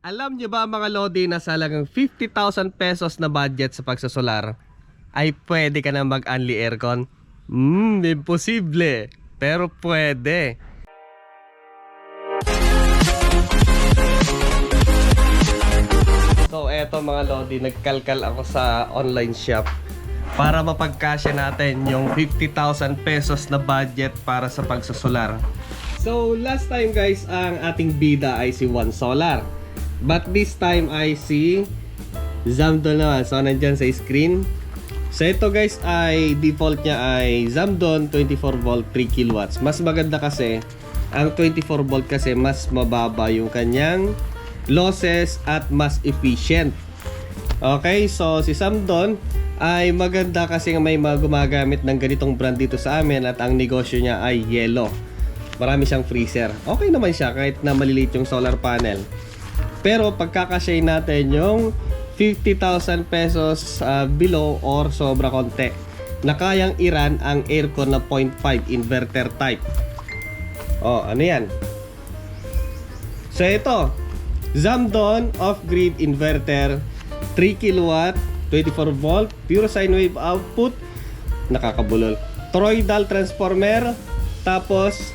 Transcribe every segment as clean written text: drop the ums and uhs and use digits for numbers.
Alam nyo ba mga Lodi na sa halagang 50,000 pesos na budget sa pagsasolar ay pwede ka na mag-unli aircon? Imposible. Pero pwede. So eto mga Lodi, nagkalkal ako sa online shop para mapagkasya natin yung 50,000 pesos na budget para sa pagsasolar. So last time guys, ang ating bida ay si One Solar. But this time ay si Zamdon naman. So nandyan sa screen. So ito guys ay default niya ay Zamdon 24 volt 3 kilowatts. Mas maganda kasi ang 24 volt kasi mas mababa yung kanyang losses at mas efficient. Okay, so si Zamdon ay maganda kasi may mga gumagamit ng ganitong brand dito sa amin at ang negosyo niya ay yellow. Marami siyang freezer. Okay naman siya kahit na maliliit yung solar panel. Pero pagkakasya natin yung 50,000 pesos below or sobra konti na kayang i-run ang aircon na 0.5 inverter type. Oh, ano yan? So ito, Zamdon off-grid inverter 3 kilowatt 24 volt pure sine wave output, nakakabulol. Toroidal transformer, tapos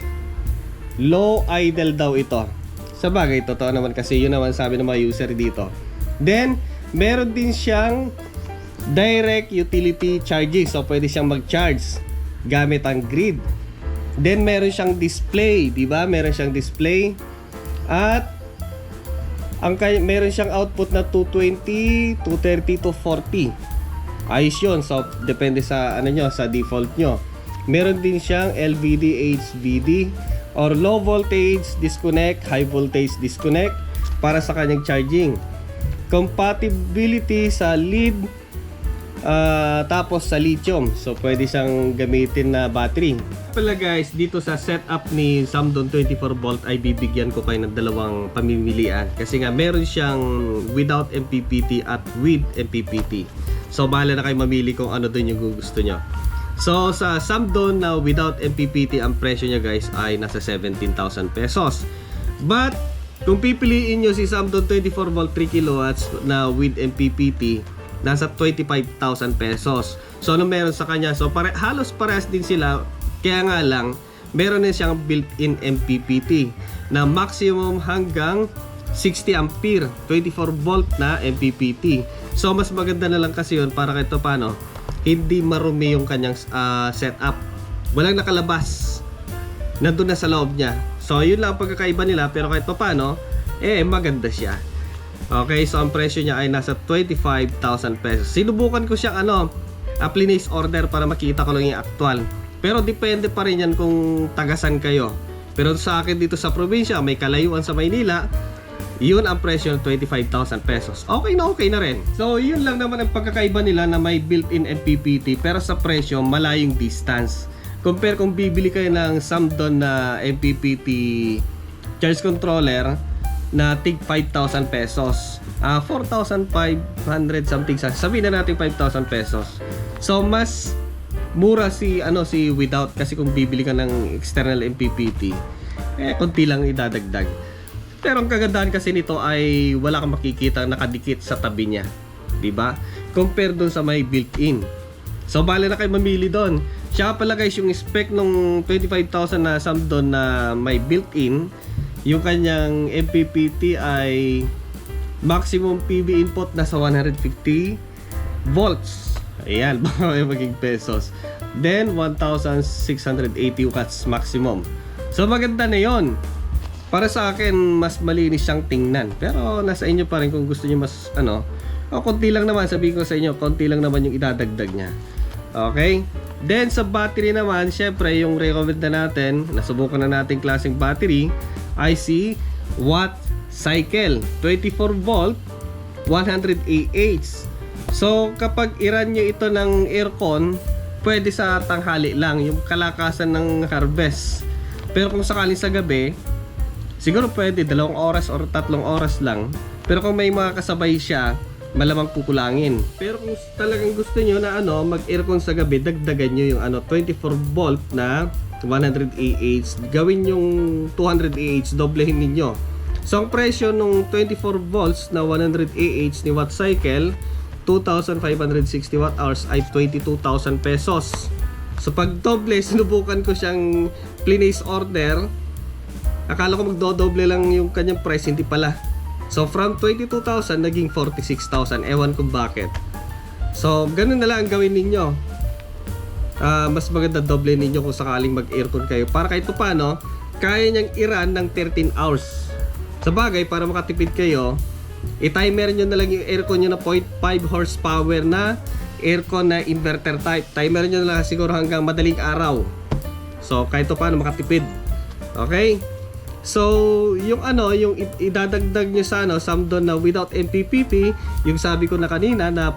low idle daw ito. Sa bagay, totoo naman kasi yun naman sabi ng mga user dito. Then, meron din siyang direct utility charging. So, pwede siyang mag-charge gamit ang grid. Then, meron siyang display. Diba? Meron siyang display. At, meron siyang output na 220, 230 to 40. Ayos yun. So, depende sa, sa default nyo. Meron din siyang LVD, HVD, or low voltage disconnect, high voltage disconnect para sa kanyang charging. Compatibility sa lead, tapos sa lithium. So pwede siyang gamitin na battery. Pala guys, dito sa setup ni Zamdon 24 volt ay bibigyan ko kayo ng dalawang pamimilian. Kasi nga meron siyang without MPPT at with MPPT. So bahala na kayo mamili kung ano dun yung gusto nyo. So sa Zamdon na without MPPT ang presyo niya guys ay nasa 17,000 pesos. But kung pipiliin nyo si Zamdon 24 volt 3 kilowatts na with MPPT, nasa 25,000 pesos. So ano meron sa kanya? So halos parehas din sila. Kaya nga lang meron din siyang built-in MPPT na maximum hanggang 60 ampere 24 volt na MPPT. So mas maganda na lang kasi yun para kahit paano hindi marumi yung kanyang setup. Walang nakalabas. Nandun na sa loob niya. So yun lang ang pagkakaiba nila, pero kahit paano maganda siya. Okay, so ang presyo niya ay nasa 25,000 pesos. Sinubukan ko siyang place order para makita ko lang yung actual. Pero depende pa rin yan kung tagasan kayo. Pero sa akin dito sa probinsya, may kalayuan sa Maynila, yun ang presyo ng 25,000 pesos. Okay na rin. So yun lang naman ang pagkakaiba nila na may built-in MPPT pero sa presyo malayong distance. Compare kung bibili kayo ng Zamdon na MPPT charge controller na tig 5,000 pesos, 4,500 something, sabihin na natin 5,000 pesos. So mas mura si without, kasi kung bibili ka ng external MPPT konti lang idadagdag. Pero ang kagandahan kasi nito ay wala kang makikita nakadikit sa tabi niya, 'di ba? Compare doon sa may built-in. So bale na kayo mamili doon. Siya pala guys, yung spec nung 25,000 na Zamdon na may built-in, yung kanyang MPPT ay maximum PV input na sa 150 volts. Ayan, baka may maging pesos. Then 1,680 watts maximum. So maganda na 'yon. Para sa akin, mas malinis siyang tingnan. Pero nasa inyo pa rin kung gusto niyo mas konti lang naman, sabihin ko sa inyo, konti lang naman yung idadagdag niya. Okay? Then sa battery naman, syempre yung recommend na natin, nasubukan na nating klaseng battery, ay si Watt Cycle 24 volt 100 Ah. So kapag i-run nyo ito ng aircon, pwede sa tanghali lang, yung kalakasan ng harvest. Pero kung sakaling sa gabi, siguro pwede 2 oras or 3 oras lang. Pero kung may mga kasabay siya, malamang kukulangin. Pero kung talagang gusto nyo na mag-aircon sa gabi, dagdagan nyo yung 24 volt na 100 Ah. Gawin yung 200 Ah, doblehin ninyo. So ang presyo nung 24 volts na 100 Ah ni watt cycle 2,560 watt hours ay 22,000 pesos. So pag doble, sinubukan ko siyang place order. Akala ko magdodoble lang yung kanyang price, hindi pala. So from 22,000 naging 46,000. Ewan kung bakit. So ganun na lang ang gawin ninyo. Mas maganda doble ninyo kung sakaling mag-aircon kayo. Para kahit paano, kaya niyang i-run ng 13 hours. Sa bagay, para makatipid kayo, i-timer nyo na lang yung aircon nyo na 0.5 horsepower na aircon na inverter type. Timer nyo na lang siguro hanggang madaling araw. So kahit paano makatipid. Okay? So, yung yung idadagdag nyo sa Sumdon na without MPPT, yung sabi ko na kanina na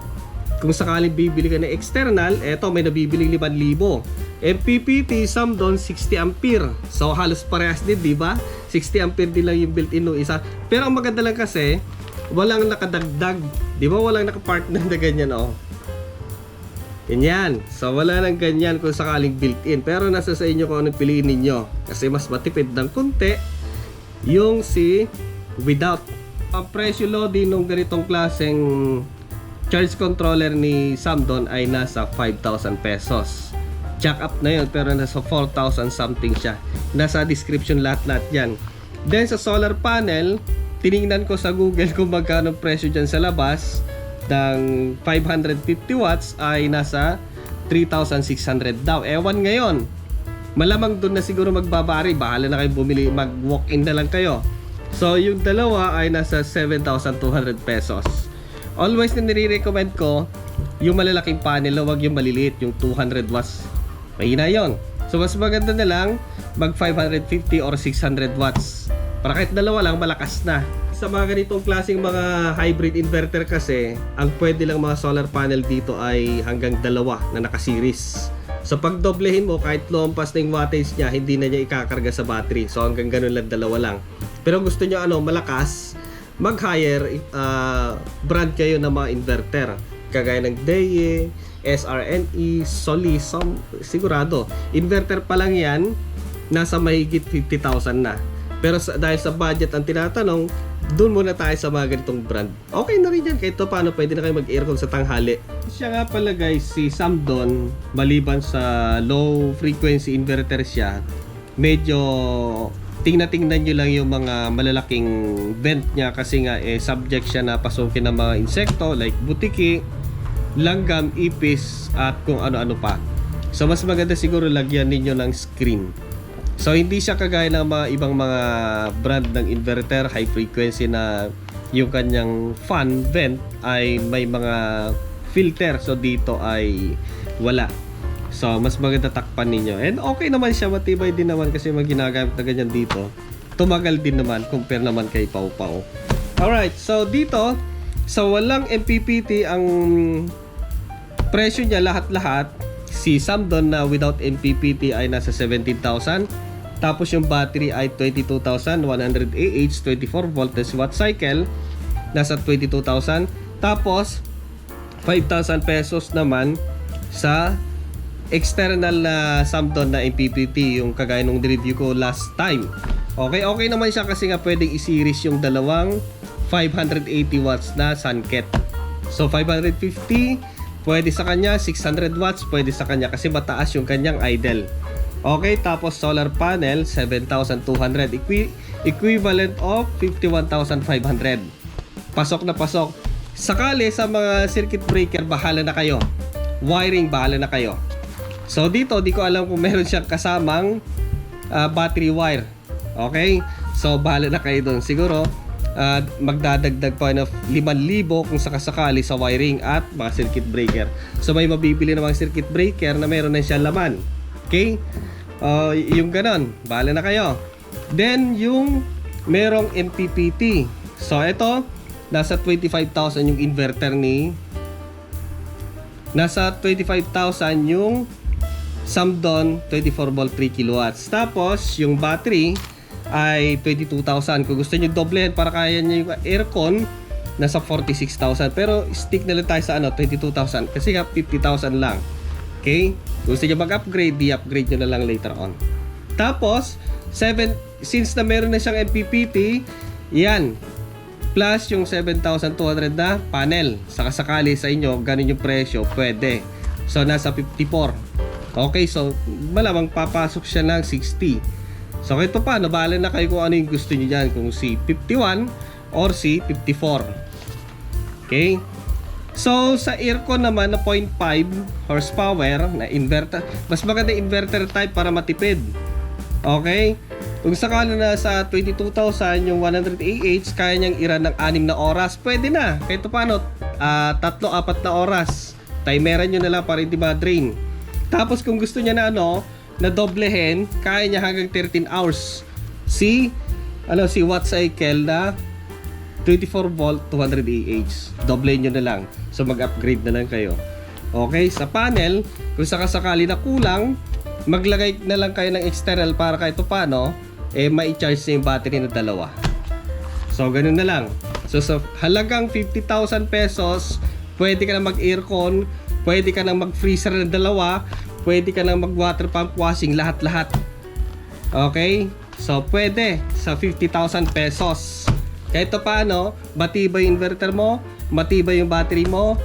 kung sakaling bibili ka ng external, eto may nabibiling 5,000. MPPT Sumdon 60 ampere. So, halos parehas din, di ba? 60 ampere din lang yung built-in ng isa. Pero ang maganda lang kasi, walang nakadagdag. Di ba? Walang nakapartner na ganyan, oh. Ganyan. So, wala nang ganyan kung sakaling built-in. Pero nasa sa inyo kung anong piliin ninyo. Kasi mas matipid ng konti yung si without. Ang presyo loading ng ganitong klaseng charge controller ni Sumdon ay nasa 5,000 pesos. Jack up na yun, pero nasa 4,000 something siya. Nasa description lahat yan. Then sa solar panel, tiningnan ko sa Google kung magkano presyo dyan sa labas ng 550 watts ay nasa 3,600 daw. Ewan ngayon, malamang doon na siguro magbabari. Bahala na kayo bumili, mag-walk-in na lang kayo. So yung dalawa ay nasa 7,200 pesos. Always na nire-recommend ko yung malalaking panel, wag yung maliliit, yung 200 watts. Mahina yun. So mas maganda na lang mag 550 or 600 watts. Para kahit dalawa lang, malakas na. Sa mga ganitong klaseng mga hybrid inverter kasi, ang pwede lang mga solar panel dito ay hanggang dalawa na naka-series. So pag doblehin mo, kahit lumampas na yung wattage niya, hindi na niya ikakarga sa battery. So hanggang ganun lang, dalawa lang. Pero gusto niyo malakas, mag-hire brand kayo ng mga inverter. Kagaya ng DEYE, SRNE, Solis, sigurado. Inverter pa lang yan, nasa mahigit 50,000 na. Pero dahil sa budget ang tinatanong, doon muna tayo sa mga ganitong brand. Okay na rin yan, kahit paano pwede na kayo mag-aircon sa tanghali. Siya nga pala guys, si Sumdon, maliban sa low frequency inverter siya, medyo tingnan nyo lang yung mga malalaking vent niya kasi nga subject siya na pasukin ng mga insekto like butiki, langgam, ipis at kung ano-ano pa. So mas maganda siguro lagyan ninyo ng screen. So hindi siya kagaya ng mga ibang mga brand ng inverter high frequency na yung kanyang fan vent ay may mga filter. So dito ay wala. So mas maganda takpan ninyo. And okay naman siya, matibay din naman kasi mag ginagamit na ganyan dito. Tumagal din naman compare naman kay Pau Pau. Alright, so dito sa walang MPPT ang presyo niya lahat-lahat. Si Sumdon na without MPPT ay nasa 17,000. Tapos yung battery ay 22,100 Ah, 24 volts watt cycle, nasa 22,000. Tapos 5,000 pesos naman sa external na Sumdon na MPPT, yung kagaya nung review ko last time. Okay naman siya kasi nga pwedeng i-series yung dalawang 580 watts na Sunket. So 550 pwede sa kanya, 600 watts pwede sa kanya kasi mataas yung kanyang idle. Okay, tapos solar panel 7,200, equivalent of 51,500. Pasok na pasok. Sakali sa mga circuit breaker, bahala na kayo. Wiring, bahala na kayo. So dito, di ko alam kung meron siyang kasamang battery wire. Okay? So bahala na kayo doon. Siguro magdadagdag pa ng 5,000 kung sakasakali sa wiring at mga circuit breaker. So may mabibili na mga circuit breaker na meron na siyang laman. Okay? Yung ganon, bahala na kayo. Then yung merong MPPT. So ito, nasa 25,000 yung inverter ni, nasa 25,000 yung Sumdon 24 volt 3 kilowatts. Tapos yung battery ay 22,000. Kung gusto niyo doblehan para kaya niyo yung aircon, nasa 46,000. Pero stick na lang tayo sa 22,000 kasi nga 50,000 lang. Okay? Kung gusto niyo mag-upgrade, di-upgrade nyo na lang later on. Tapos, since na meron na siyang MPPT, Yan. Plus yung 7,200 na panel. Sakasakali sa inyo, ganun yung presyo, pwede. So, nasa 54. Okay, so malamang papasok siya ng 60. So, ito pa, bahala na kayo kung ano yung gusto nyo dyan. Kung si 51 or si 54. Okay? So, sa aircon naman na 0.5 horsepower na inverter, mas maganda inverter type para matipid. Okay? Kung sakala na sa 22,000 yung 100 AH, kaya niyang i-run ng 6 na oras, pwede na. Kahit paano, 3-4 na oras. Timeran nyo na lang para hindi ma-drain. Tapos kung gusto niya na na doblehin, kaya niya hanggang 13 hours. Si watt cycle na 24 volt 200 AH. Doblehin nyo na lang. So mag-upgrade na lang kayo. Okay, sa panel, kung sakasakali na kulang, maglagay na lang kayo ng external para kahit paano mai-charge na yung battery na dalawa. So ganun na lang. So sa halagang 50,000 pesos, pwede ka na mag-aircon, pwede ka na mag-freezer na dalawa, pwede ka na mag-water pump washing, lahat-lahat. Okay? So pwede sa 50,000 pesos. Kahit paano, matibay yung inverter mo, matibay yung battery mo,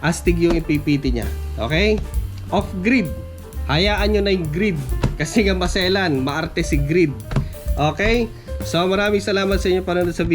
astig yung PPT niya. Okay? Off-grid. Hayaan nyo na yung grid. Kasi nga maselan, maarte si grid. Okay? So maraming salamat sa inyo panonood sa video.